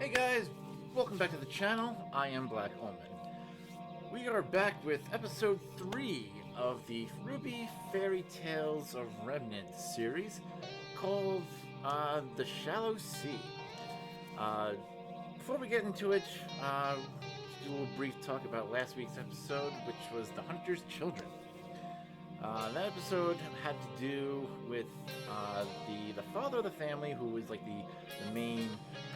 Hey guys, welcome back to the channel. I am Black Omen. We are back with episode 3 of the Ruby Fairy Tales of Remnant series called The Shallow Sea. Before we get into it, just do a little brief talk about last week's episode, which was The Hunter's Children. That episode had to do with the father of the family, who was like the main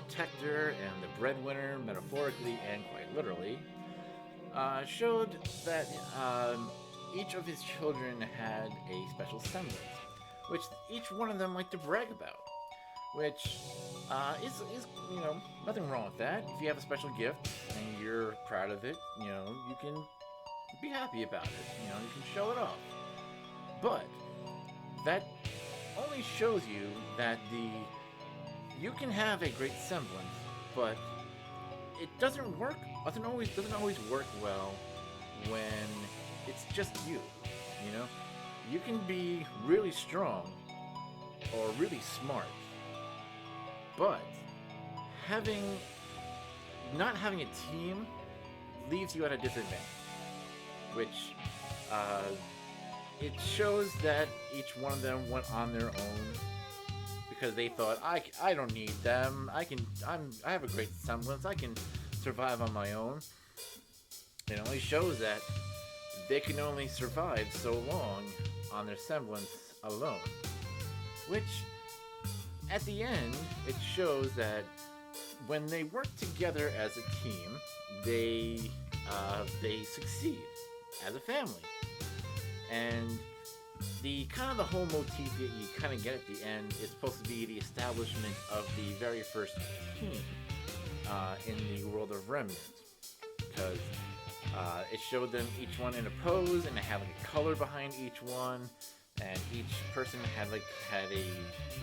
protector and the breadwinner, metaphorically and quite literally. Showed that each of his children had a special semblance, which each one of them liked to brag about. Which is nothing wrong with that. If you have a special gift and you're proud of it, you can be happy about it. You can show it off. But that only shows you that you can have a great semblance, but it doesn't always work well when it's just you. You can be really strong or really smart, but not having a team leaves you at a disadvantage, which it shows that each one of them went on their own because they thought, I don't need them. I have a great semblance. I can survive on my own. It only shows that they can only survive so long on their semblance alone. Which, at the end, it shows that when they work together as a team, they succeed as a family. And the whole motif that you kind of get at the end is supposed to be the establishment of the very first team in the world of Remnant, because it showed them each one in a pose, and it had like a color behind each one, and each person had a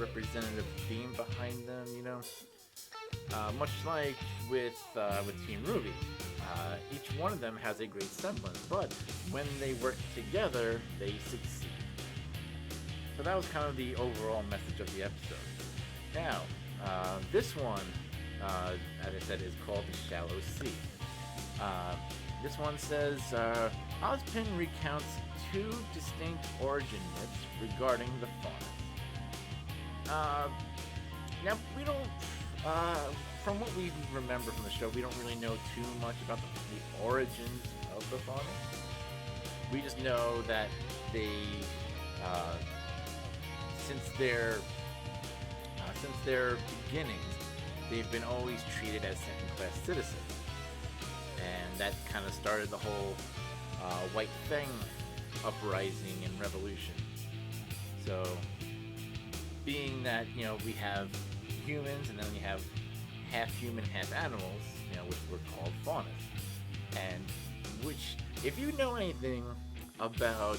representative theme behind them. Much like with Team Ruby. Each one of them has a great semblance, but when they work together, they succeed. So that was kind of the overall message of the episode. Now, this one, as I said, is called The Shallow Sea. This one says, Ozpin recounts two distinct origin myths regarding the fauna. Now, we don't... from what we remember from the show, we don't really know too much about the origins of the fauna. We just know that they, since their beginnings, they've been always treated as second-class citizens, and that kind of started the whole White Fang uprising and revolution. So, being that we have humans, and then we have half human, half animals, which were called faunas. And which, if you know anything about,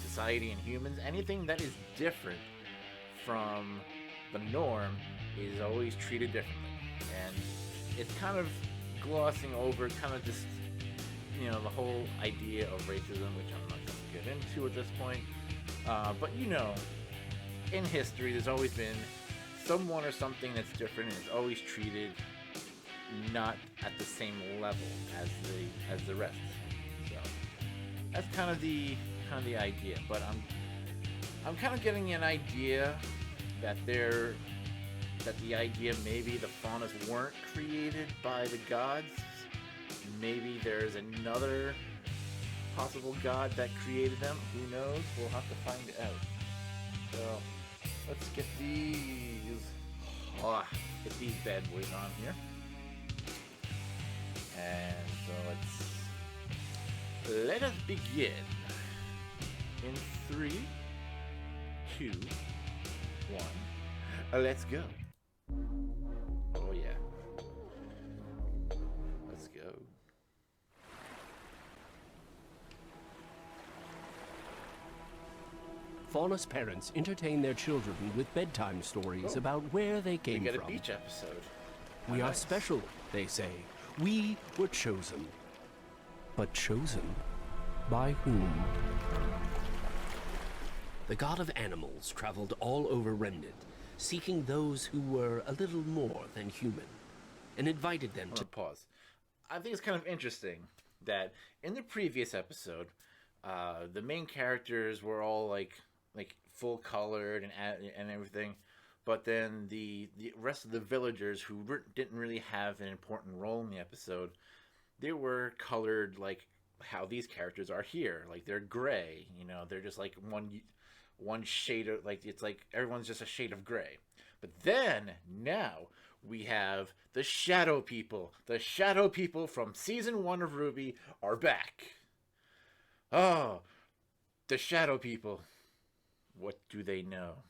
society and humans, anything that is different from the norm is always treated differently. And it's kind of glossing over kind of just, the whole idea of racism, which I'm not going to get into at this point. But in history, there's always been someone or something that's different, and is always treated not at the same level as the rest. So that's kind of the idea. But I'm kind of getting an idea that the idea maybe the faunas weren't created by the gods. Maybe there's another possible god that created them. Who knows? We'll have to find out. So let's get these bad boys on here. And so let us begin in 3, 2, 1. Let's go. Oh yeah. Let's go. Fauna's parents entertain their children with bedtime stories about where they came We get from. a beach episode. We are Nice. special, they say. We were chosen. But chosen by whom? The god of animals traveled all over Remnant, seeking those who were a little more than human. and invited them to pause. I think it's kind of interesting that in the previous episode, the main characters were all like full colored and everything, but then the rest of the villagers who didn't really have an important role in the episode, they were colored like how these characters are here. Like they're gray, they're just like one shade of, like, it's like everyone's just a shade of gray. But then now we have the Shadow People. The Shadow People from season 1 of RWBY are back. Oh, the Shadow People. What do they know?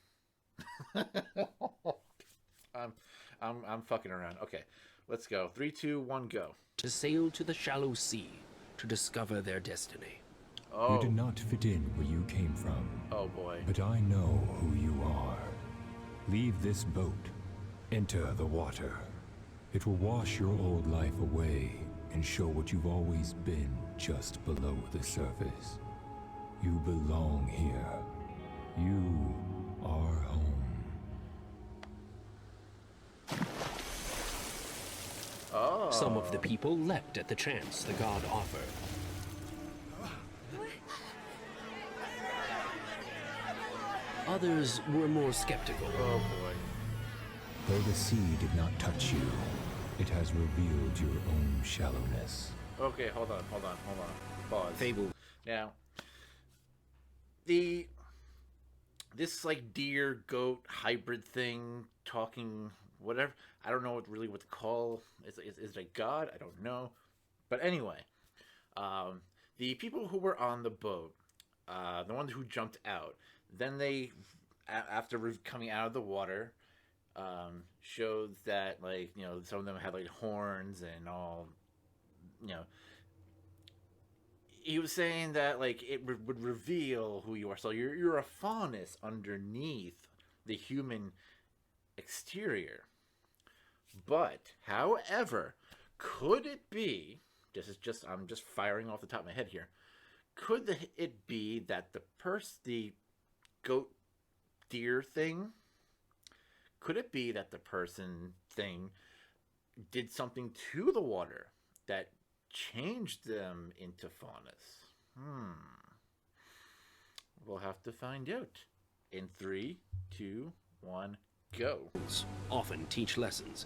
I'm fucking around. Okay, let's go. 3, 2, 1, go. to sail to the shallow sea to discover their destiny. Oh. You did not fit in where you came from. Oh boy. But I know who you are. Leave this boat. Enter the water. It will wash your old life away and show what you've always been just below the surface. You belong here. You are home. Oh. Some of the people leapt at the chance the god offered. Others were more skeptical. Oh boy. Though the sea did not touch you, it has revealed your own shallowness. Okay, hold on. Pause. Fable. Now, this like deer goat hybrid thing, talking whatever, I don't know what to call. Is it a god? I don't know. But anyway, the people who were on the boat, the ones who jumped out, then they, after coming out of the water, showed that, like, some of them had like horns and all. He was saying that, like, it would reveal who you are. So you're a faunus underneath the human exterior. But, however, could it be? I'm just firing off the top of my head here. Could it be that the goat deer thing? Could it be that the person thing did something to the water that changed them into faunus? We'll have to find out. In 3, 2, 1, go. Often teach lessons,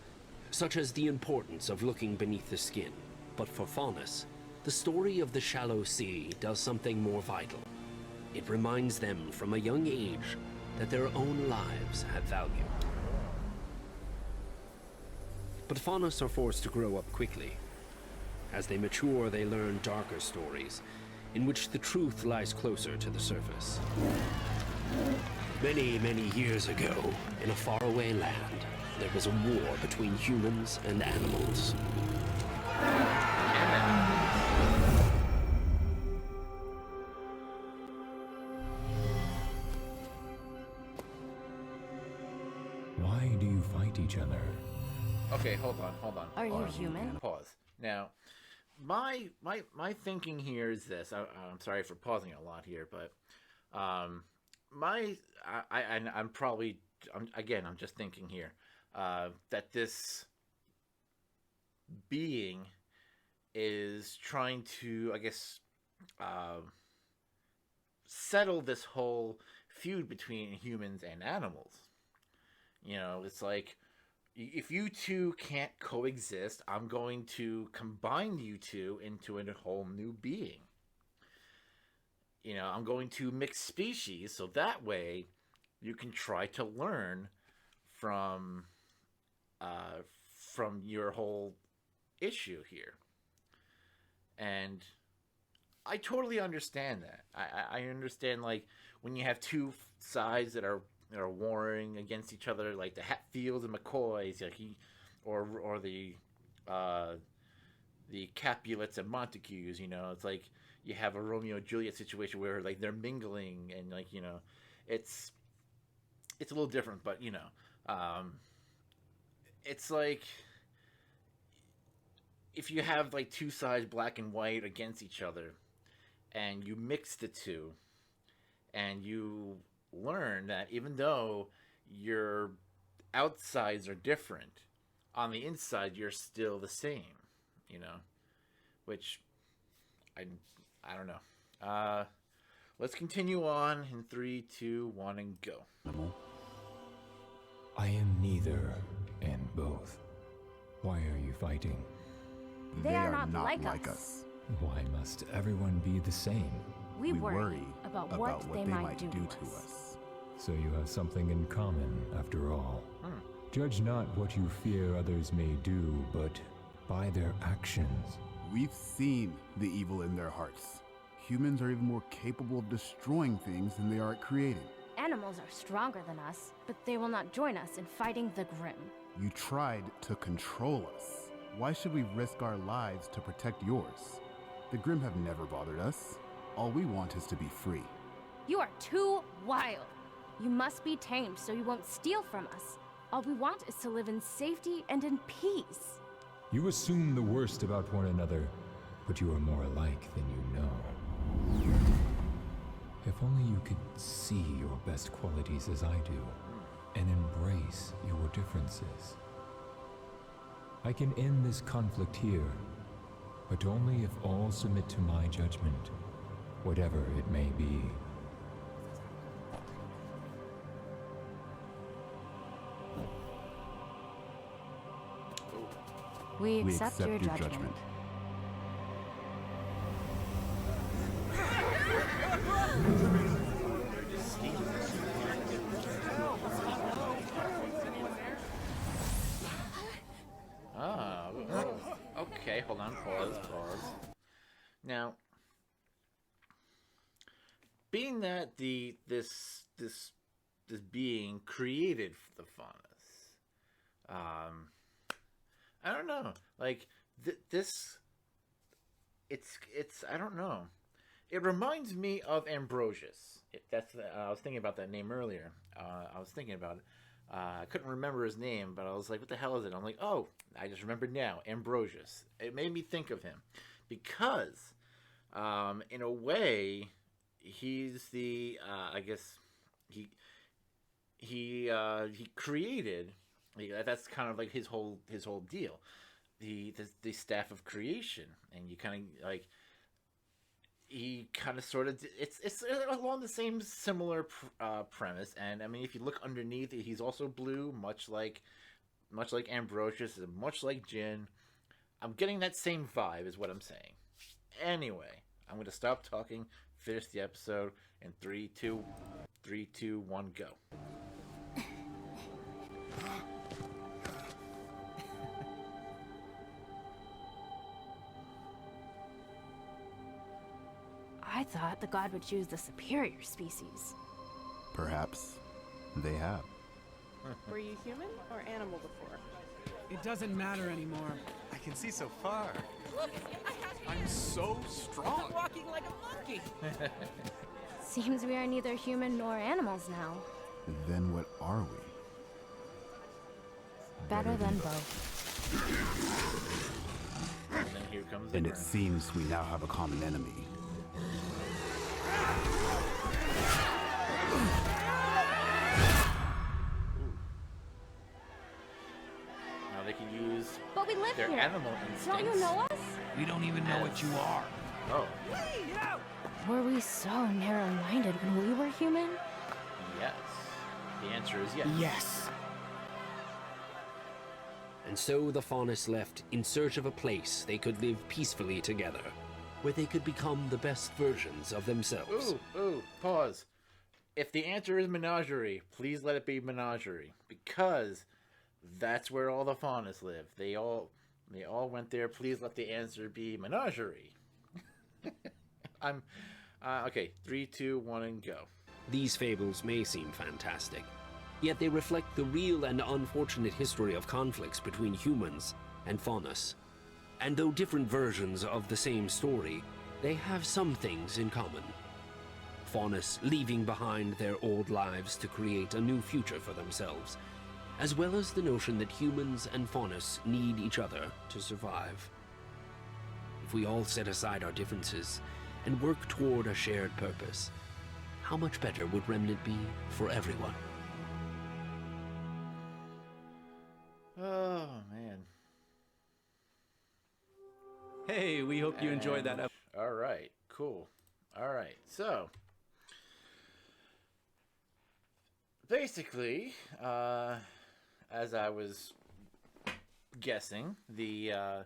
such as the importance of looking beneath the skin. But for faunus, the story of the shallow sea does something more vital. It reminds them from a young age that their own lives have value. But faunus are forced to grow up quickly. As they mature, they learn darker stories, in which the truth lies closer to the surface. Many, many years ago, in a faraway land, there was a war between humans and animals. Why do you fight each other? Okay, hold on. Are you human? Pause. Now, my thinking here is this. I'm sorry for pausing a lot here, but I'm just thinking here that this being is trying to, I guess, settle this whole feud between humans and animals. It's like, if you two can't coexist, I'm going to combine you two into a whole new being. I'm going to mix species, so that way you can try to learn from your whole issue here. And I totally understand that. I understand, like, when you have two sides that are warring against each other, like the Hatfields and McCoys, like or the Capulets and Montagues. It's like you have a Romeo and Juliet situation where, like, they're mingling, and, like, it's a little different, but it's like if you have, like, two sides, black and white, against each other, and you mix the two, and you learn that even though your outsides are different, on the inside you're still the same, you know, which I don't know. Let's continue on in 3, 2, 1, and go. I am neither and both. Why are you fighting? They are not like us. Why must everyone be the same? We worry about what they might do to us. So you have something in common, after all. Judge not what you fear others may do, but by their actions. We've seen the evil in their hearts. Humans are even more capable of destroying things than they are at creating. Animals are stronger than us, but they will not join us in fighting the Grimm. You tried to control us. Why should we risk our lives to protect yours? The Grimm have never bothered us. All we want is to be free. You are too wild. You must be tamed so you won't steal from us. All we want is to live in safety and in peace. You assume the worst about one another, but you are more alike than you know. If only you could see your best qualities as I do, and embrace your differences. I can end this conflict here, but only if all submit to my judgment, whatever it may be. We accept your judgment. Okay, hold on, pause. Now, being that this being created the Faunus, I don't know, like this. It's I don't know. It reminds me of Ambrosius. I was thinking about that name earlier. I was thinking about it. I couldn't remember his name, but I was like, what the hell is it? I'm like, oh, I just remembered now. Ambrosius. It made me think of him. Because, in a way, he's the, I guess, he created, that's kind of like his whole deal. The staff of creation. And you kind of, like, he kind of sort of, it's along the same similar premise. And I mean, if you look underneath, he's also blue, much like Ambrosius and much like Jin. I'm getting that same vibe is what I'm saying. Anyway, I'm going to stop talking, finish the episode in 3, 2, 1, go. I thought the god would choose the superior species. Perhaps they have. Were you human or animal before? It doesn't matter anymore. I can see so far. Look, I'm so strong. I'm walking like a monkey. Seems we are neither human nor animals now. Then what are we? Better than both. And then here comes the And it Grimm. seems we now have a common enemy. Now they can use But we live their here. animal instincts. Don't you know us? We don't even know what you are. Oh, Were we so narrow-minded when we were human? yes. The answer is yes. Yes. And so the Faunus left in search of a place they could live peacefully together, where they could become the best versions of themselves. Ooh, pause. If the answer is menagerie, please let it be menagerie, because that's where all the Faunus live. They all went there. Please let the answer be menagerie. I'm okay. 3, 2, 1, and go. These fables may seem fantastic, yet they reflect the real and unfortunate history of conflicts between humans and Faunus. And though different versions of the same story, they have some things in common. Faunus leaving behind their old lives to create a new future for themselves, as well as the notion that humans and Faunus need each other to survive. If we all set aside our differences and work toward a shared purpose, how much better would Remnant be for everyone? Oh man. Hey, we hope you enjoyed that. All right, cool. All right, so basically, as I was guessing, that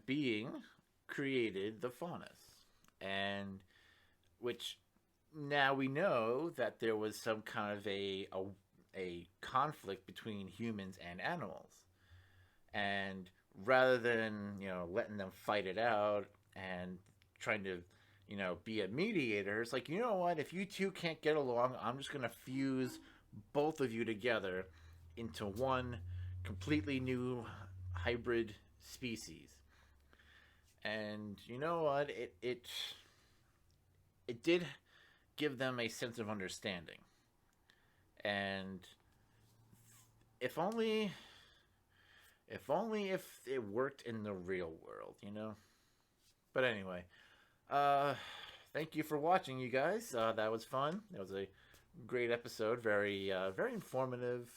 being created the faunus, and which now we know that there was some kind of a conflict between humans and animals, and rather than letting them fight it out and trying to be a mediator, it's like, you know what, if you two can't get along, I'm just gonna fuse both of you together into one completely new hybrid species. And you know what, it did give them a sense of understanding. And if only if it worked in the real world. But anyway, thank you for watching, you guys. That was fun. That was a great episode. Very very informative.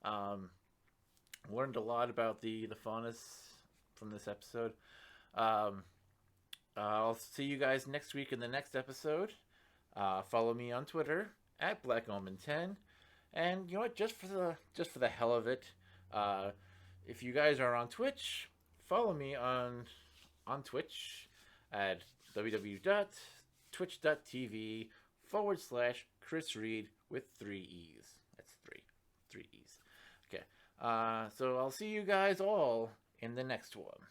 Learned a lot about the faunus from this episode. I'll see you guys next week in the next episode. Follow me on Twitter at BlackOmen10, and you know what? Just for the hell of it, if you guys are on Twitch, follow me on Twitch at www.twitch.tv/Chris Reed with 3 E's. That's three E's. Okay. So I'll see you guys all in the next one.